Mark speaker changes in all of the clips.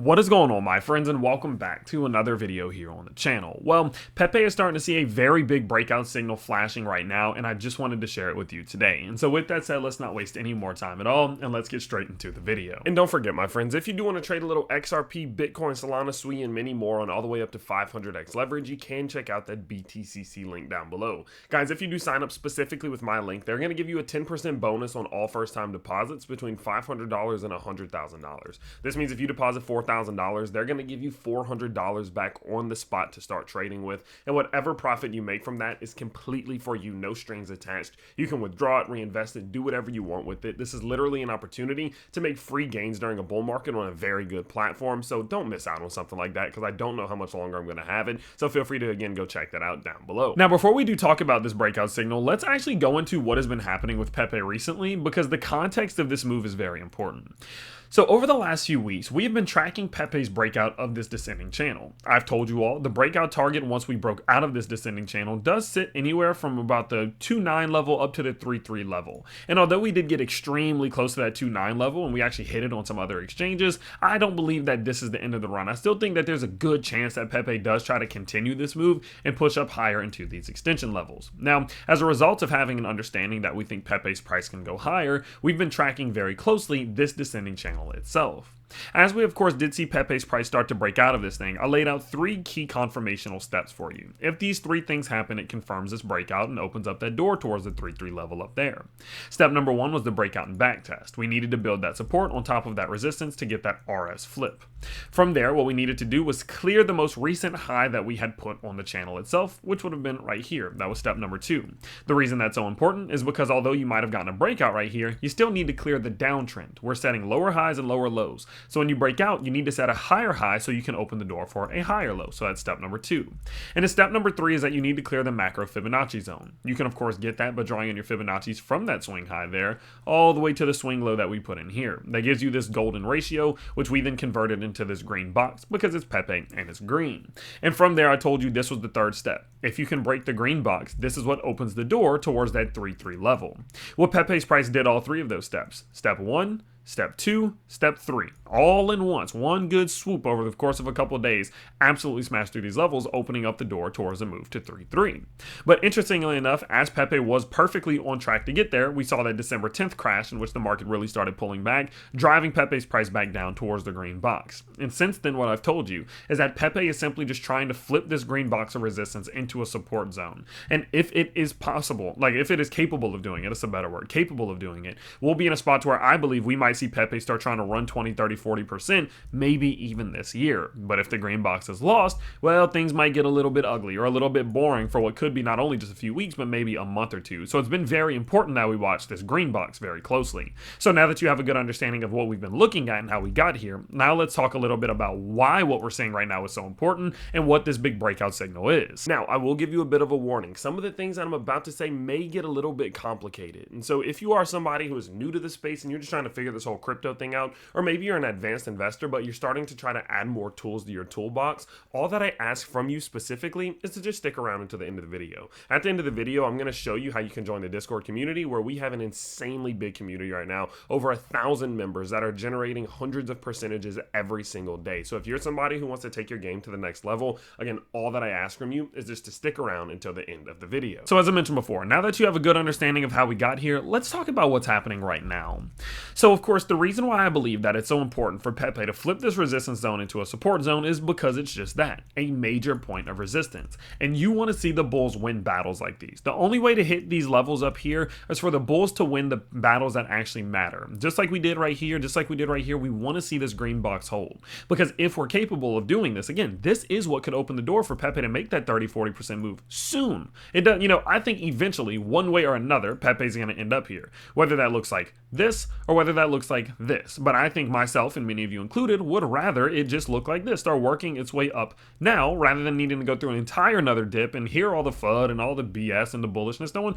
Speaker 1: What is going on, my friends, and welcome back to another video here on the channel. Well, Pepe is starting to see a very big breakout signal flashing right now, and I just wanted to share it with you today. And so with that said, let's not waste any more time at all, and let's get straight into the video. And don't forget, my friends, if you do want to trade a little XRP, Bitcoin, Solana, SUI, and many more on all the way up to 500x leverage, you can check out that BTCC link down below. Guys, if you do sign up specifically with my link, they're going to give you a 10% bonus on all first-time deposits between $500 and $100,000. This means if you deposit $4,000, they're going to give you $400 back on the spot to start trading with, and whatever profit you make from that is completely for you, no strings attached. You can withdraw it, reinvest it, do whatever you want with it. This is literally an opportunity to make free gains during a bull market on a very good platform, so don't miss out on something like that because I don't know how much longer I'm going to have it, so feel free to again go check that out down below. Now, before we do talk about this breakout signal, let's actually go into what has been happening with Pepe recently, because the context of this move is very important. So over the last few weeks, we have been tracking Pepe's breakout of this descending channel. I've told you all, the breakout target once we broke out of this descending channel does sit anywhere from about the 2.9 level up to the 3.3 level. And although we did get extremely close to that 2.9 level and we actually hit it on some other exchanges, I don't believe that this is the end of the run. I still think that there's a good chance that Pepe does try to continue this move and push up higher into these extension levels. Now, as a result of having an understanding that we think Pepe's price can go higher, we've been tracking very closely this descending channel itself. As we of course did see Pepe's price start to break out of this thing, I laid out 3 key confirmational steps for you. If these 3 things happen, it confirms this breakout and opens up that door towards the 3.3 level up there. Step number 1 was the breakout and back test. We needed to build that support on top of that resistance to get that RS flip. From there, what we needed to do was clear the most recent high that we had put on the channel itself, which would have been right here. That was step number 2. The reason that's so important is because although you might have gotten a breakout right here, you still need to clear the downtrend. We're setting lower highs and lower lows. So when you break out, you need to set a higher high so you can open the door for a higher low. So that's step number 2. And step number 3 is that you need to clear the macro Fibonacci zone. You can of course get that by drawing in your Fibonacci's from that swing high there all the way to the swing low that we put in here. That gives you this golden ratio, which we then converted into this green box because it's Pepe and it's green. And from there, I told you this was the 3rd step. If you can break the green box, this is what opens the door towards that 3.3 level. Well, Pepe's price did all 3 of those steps. Step 1, Step 2, Step 3, all in once, one good swoop over the course of a couple of days, absolutely smashed through these levels, opening up the door towards a move to 3.3. But interestingly enough, as Pepe was perfectly on track to get there, we saw that December 10th crash in which the market really started pulling back, driving Pepe's price back down towards the green box. And since then, what I've told you is that Pepe is simply just trying to flip this green box of resistance into a support zone. And if it is possible, like if it is capable of doing it, it's a better word, capable of doing it, we'll be in a spot where I believe we might see Pepe start trying to run 20, 30, 40%, maybe even this year. But if the green box is lost, well, things might get a little bit ugly or a little bit boring for what could be not only just a few weeks, but maybe a month or two. So it's been very important that we watch this green box very closely. So now that you have a good understanding of what we've been looking at and how we got here, now let's talk a little bit about why what we're seeing right now is so important and what this big breakout signal is. Now, I will give you a bit of a warning. Some of the things that I'm about to say may get a little bit complicated. And so if you are somebody who is new to the space and you're just trying to figure this whole crypto thing out, or maybe you're an advanced investor but you're starting to try to add more tools to your toolbox, all that I ask from you specifically is to just stick around until the end of the video. At the end of the video, I'm going to show you how you can join the Discord community, where we have an insanely big community right now, over 1,000 members that are generating hundreds of percentages every single day. So if you're somebody who wants to take your game to the next level, again, all that I ask from you is just to stick around until the end of the video. So as I mentioned before, now that you have a good understanding of how we got here, let's talk about what's happening right now. So of course, the reason why I believe that it's so important for Pepe to flip this resistance zone into a support zone is because it's just that, a major point of resistance. And you want to see the bulls win battles like these. The only way to hit these levels up here is for the bulls to win the battles that actually matter. Just like we did right here, we want to see this green box hold. Because if we're capable of doing this, again, this is what could open the door for Pepe to make that 30-40% move soon. It does, I think eventually, one way or another, Pepe's going to end up here. Whether that looks like this or whether that looks like this. But I think myself and many of you included would rather it just look like this, start working its way up now rather than needing to go through an entire another dip and hear all the FUD and all the BS and the bullishness. No one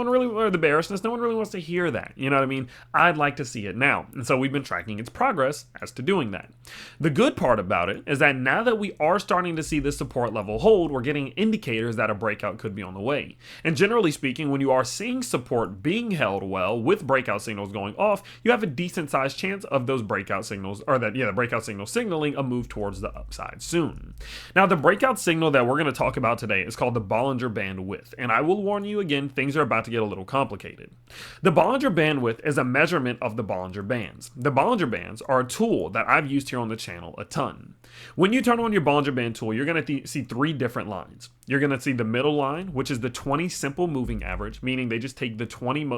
Speaker 1: really, or the bearishness, no one really wants to hear that. You know what I mean? I'd like to see it now. And so we've been tracking its progress as to doing that. The good part about it is that now that we are starting to see this support level hold, we're getting indicators that a breakout could be on the way. And generally speaking, when you are seeing support being held well with breakout signals going off, you have have a decent sized chance of those breakout signals, or that, yeah, the breakout signal signaling a move towards the upside soon. Now, the breakout signal that we're going to talk about today is called the Bollinger Band Width, and I will warn you again, things are about to get a little complicated. The Bollinger Band Width is a measurement of the Bollinger Bands. The Bollinger Bands are a tool that I've used here on the channel a ton. When you turn on your Bollinger Band tool, you're going to see three different lines. You're going to see the middle line, which is the 20 simple moving average, meaning they just take the 20,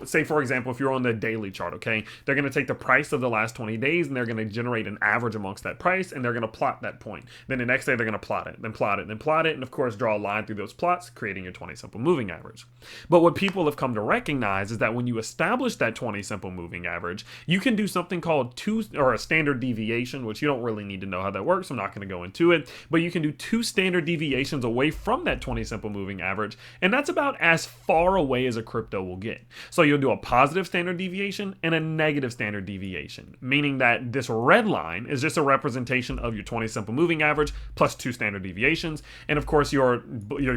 Speaker 1: say for example, if you're on the daily chart, okay, they're going to take the price of the last 20 days and they're going to generate an average amongst that price, and they're going to plot that point. Then the next day they're going to plot it, then plot it, then plot it, and of course draw a line through those plots, creating your 20 simple moving average. But what people have come to recognize is that when you establish that 20 simple moving average, you can do something called a standard deviation, which you don't really need to know how that works. I'm not going to go into it, but you can do two standard deviations away from that 20 simple moving average, and that's about as far away as a crypto will get. So you'll do a positive standard deviation and a negative standard deviation, meaning that this red line is just a representation of your 20 simple moving average plus two standard deviations, and of course your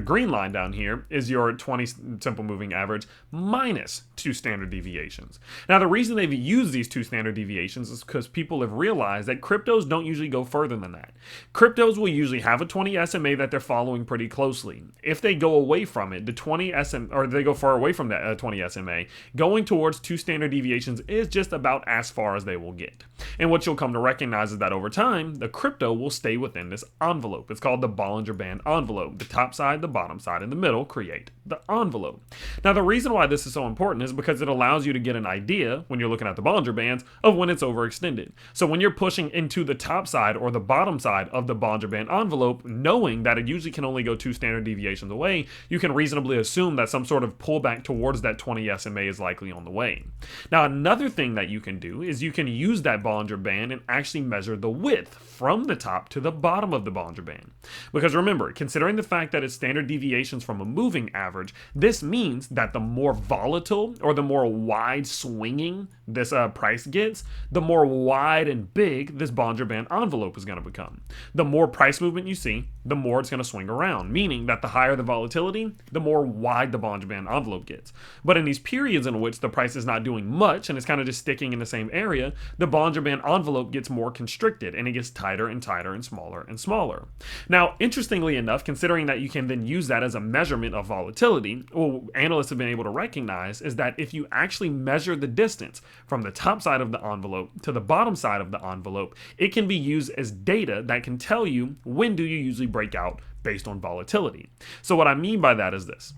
Speaker 1: green line down here is your 20 simple moving average minus two standard deviations. Now, the reason they've used these two standard deviations is because people have realized that cryptos don't usually go further than that. Cryptos will usually have a 20 SMA that they're following pretty closely. If they go away from it, the 20 SMA, or they go far away from that 20 SMA, going towards two standard deviations is just about as far as they will get. And what you'll come to recognize is that over time, the crypto will stay within this envelope. It's called the Bollinger Band envelope. The top side, the bottom side, and the middle create the envelope. Now, the reason why this is so important is because it allows you to get an idea when you're looking at the Bollinger Bands of when it's overextended. So when you're pushing into the top side or the bottom side of the Bollinger Band envelope, knowing that it usually can only go two standard deviations away, you can reasonably assume that some sort of pullback towards that 20 SMA is likely on the way. Now, another thing that you can do is you can use that Bollinger Band and actually measure the width from the top to the bottom of the Bollinger Band. Because remember, considering the fact that it's standard deviations from a moving average, this means that the more volatile or the more wide swinging this price gets, the more wide and big this Bollinger Band envelope is going to become. The more price movement you see, the more it's going to swing around, meaning that the higher the volatility, the more wide the Bollinger Band envelope gets. But in these periods in which the price is not doing much and it's kind of just sticking in the same area, the Bollinger Band envelope gets more constricted and it gets tighter and tighter and smaller and smaller. Now, interestingly enough, considering that you can then use that as a measurement of volatility, what analysts have been able to recognize is that if you actually measure the distance from the top side of the envelope to the bottom side of the envelope, it can be used as data that can tell you when do you usually break out based on volatility. So what I mean by that is this.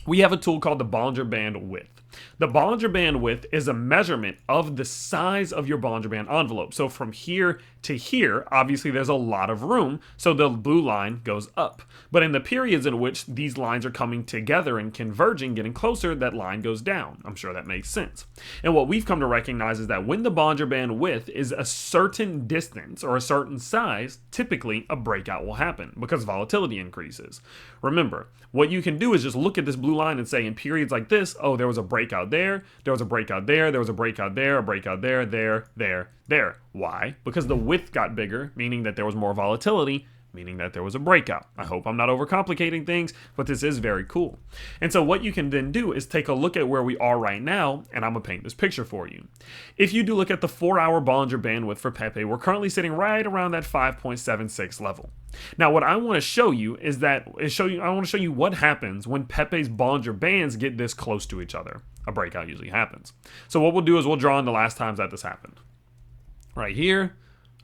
Speaker 1: We have a tool called the Bollinger Band Width. The Bollinger Band Width is a measurement of the size of your Bollinger Band envelope. So from here to here, obviously there's a lot of room, so the blue line goes up. But in the periods in which these lines are coming together and converging, getting closer, that line goes down. I'm sure that makes sense. And what we've come to recognize is that when the Bollinger Band width is a certain distance or a certain size, typically a breakout will happen because volatility increases. Remember, what you can do is just look at this blue line and say in periods like this, oh, there was a breakout there, there was a breakout there, there was a breakout there, a breakout there, there. Why? Because the width got bigger, meaning that there was more volatility, meaning that there was a breakout. I hope I'm not overcomplicating things, but this is very cool. And so what you can then do is take a look at where we are right now, and I'm going to paint this picture for you. If you do look at the 4-hour Bollinger Band width for Pepe, we're currently sitting right around that 5.76 level. Now, what I want to show you is I want to show you what happens when Pepe's Bollinger Bands get this close to each other. A breakout usually happens. So what we'll do is we'll draw in the last times that this happened. Right here.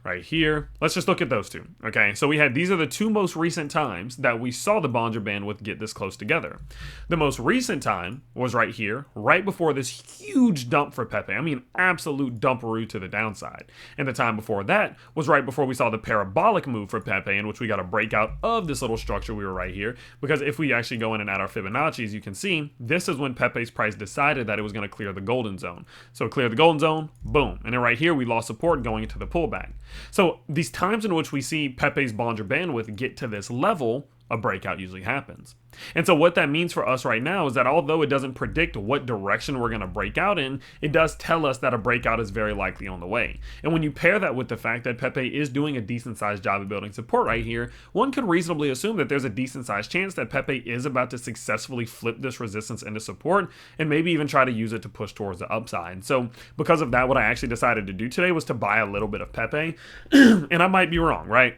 Speaker 1: Right here. Let's just look at those two. Okay, so these are the two most recent times that we saw the Bollinger Band width get this close together. The most recent time was right here, right before this huge dump for Pepe. I mean, absolute dumperoo to the downside. And the time before that was right before we saw the parabolic move for Pepe, in which we got a breakout of this little structure we were right here. Because if we actually go in and add our Fibonacci's, you can see this is when Pepe's price decided that it was going to clear the golden zone. So clear the golden zone, boom. And then right here, we lost support going into the pullback. So these times in which we see Pepe's Bollinger Band width get to this level, a breakout usually happens. And so what that means for us right now is that although it doesn't predict what direction we're going to break out in, it does tell us that a breakout is very likely on the way. And when you pair that with the fact that Pepe is doing a decent sized job of building support right here, one could reasonably assume that there's a decent sized chance that Pepe is about to successfully flip this resistance into support and maybe even try to use it to push towards the upside. So because of that, what I actually decided to do today was to buy a little bit of Pepe. And I might be wrong, right?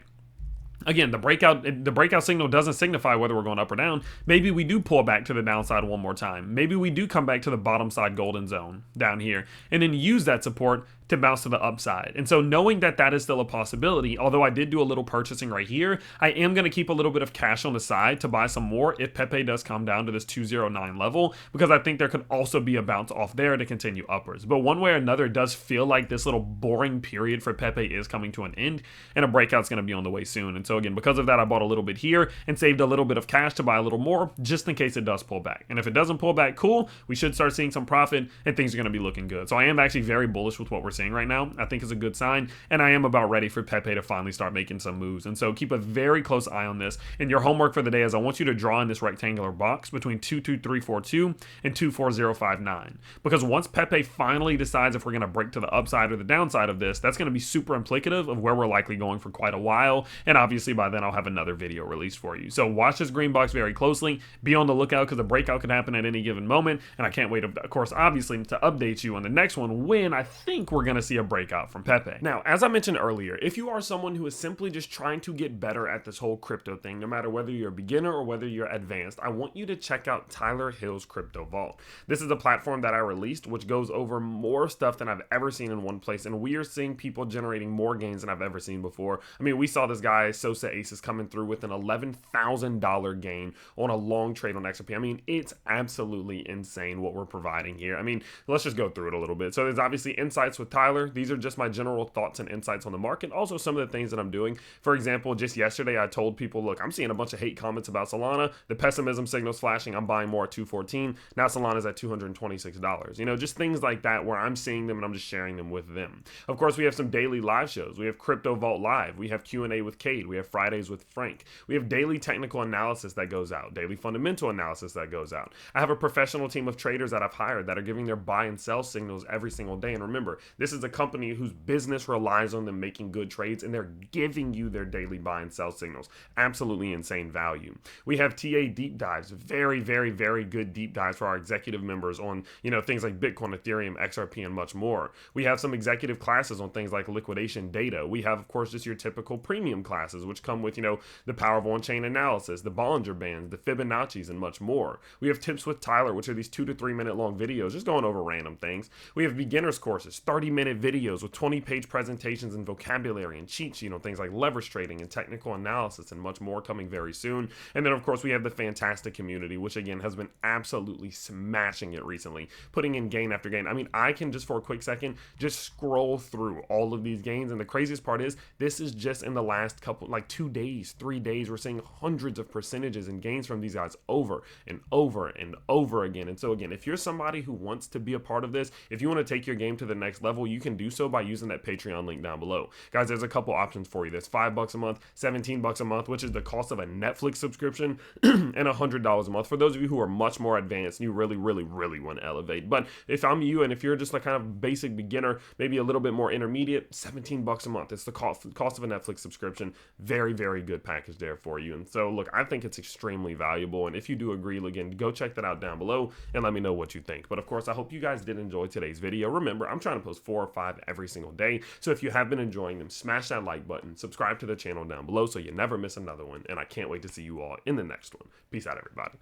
Speaker 1: Again, the breakout signal doesn't signify whether we're going up or down. Maybe we do pull back to the downside one more time. Maybe we do come back to the bottom side golden zone down here and then use that support to bounce to the upside. And so knowing that that is still a possibility, although I did do a little purchasing right here, I am going to keep a little bit of cash on the side to buy some more if Pepe does come down to this 209 level, because I think there could also be a bounce off there to continue upwards. But one way or another, it does feel like this little boring period for Pepe is coming to an end and a breakout's going to be on the way soon. And so again, because of that, I bought a little bit here and saved a little bit of cash to buy a little more just in case it does pull back. And if it doesn't pull back, cool, we should start seeing some profit and things are going to be looking good. So I am actually very bullish with what we're seeing right now. I think is a good sign, and I am about ready for Pepe to finally start making some moves. And so keep a very close eye on this. And your homework for the day is I want you to draw in this rectangular box between 22342 and 24059, because once Pepe finally decides if we're going to break to the upside or the downside of this, that's going to be super implicative of where we're likely going for quite a while. And obviously by then I'll have another video released for you. So watch this green box very closely. Be on the lookout because a breakout could happen at any given moment. And I can't wait, of course, obviously, to update you on the next one when I think we're going to see a breakout from Pepe. Now, as I mentioned earlier, if you are someone who is simply just trying to get better at this whole crypto thing, no matter whether you're a beginner or whether you're advanced, I want you to check out Tyler Hill's Crypto Vault. This is a platform that I released which goes over more stuff than I've ever seen in one place, and we are seeing people generating more gains than I've ever seen before. I mean, we saw this guy, Sosa Aces, coming through with an $11,000 gain on a long trade on XRP. I mean, it's absolutely insane what we're providing here. I mean, let's just go through it a little bit. So there's obviously insights with Tyler. These are just my general thoughts and insights on the market. Also, some of the things that I'm doing. For example, just yesterday, I told people, look, I'm seeing a bunch of hate comments about Solana. The pessimism signal's flashing. I'm buying more at 214. Now Solana's at $226. You know, just things like that where I'm seeing them and I'm just sharing them with them. Of course, we have some daily live shows. We have Crypto Vault Live. We have Q&A with Cade. We have Fridays with Frank. We have daily technical analysis that goes out. Daily fundamental analysis that goes out. I have a professional team of traders that I've hired that are giving their buy and sell signals every single day. And remember, this is a company whose business relies on them making good trades, and they're giving you their daily buy and sell signals. Absolutely insane value. We have TA deep dives, very, very, very good deep dives for our executive members on, you know, things like Bitcoin, Ethereum, XRP, and much more. We have some executive classes on things like liquidation data. We have, of course, just your typical premium classes, which come with, you know, the power of on-chain analysis, the Bollinger Bands, the Fibonacci's, and much more. We have tips with Tyler, which are these 2 to 3 minute long videos, just going over random things. We have beginners courses, 30-minute videos with 20-page presentations and vocabulary and cheat sheet on things like leverage trading and technical analysis and much more coming very soon. And then, of course, we have the fantastic community, which again has been absolutely smashing it recently, putting in gain after gain. I mean, I can just for a quick second just scroll through all of these gains, and the craziest part is this is just in the last couple, like 2 days, 3 days, we're seeing hundreds of percentages and gains from these guys over and over and over again. And so again, if you're somebody who wants to be a part of this, if you want to take your game to the next level, you can do so by using that Patreon link down below. Guys, there's a couple options for you. There's $5 a month, $17 a month, which is the cost of a Netflix subscription, and $100 a month for those of you who are much more advanced and you really, really, really want to elevate. But if I'm you and if you're just like kind of basic beginner, maybe a little bit more intermediate, $17 a month. It's the cost of a Netflix subscription. Very, very good package there for you. And so look, I think it's extremely valuable. And if you do agree, again, go check that out down below and let me know what you think. But of course, I hope you guys did enjoy today's video. Remember, I'm trying to post 4 or 5 every single day. So if you have been enjoying them, smash that like button, subscribe to the channel down below so you never miss another one. And I can't wait to see you all in the next one. Peace out, everybody.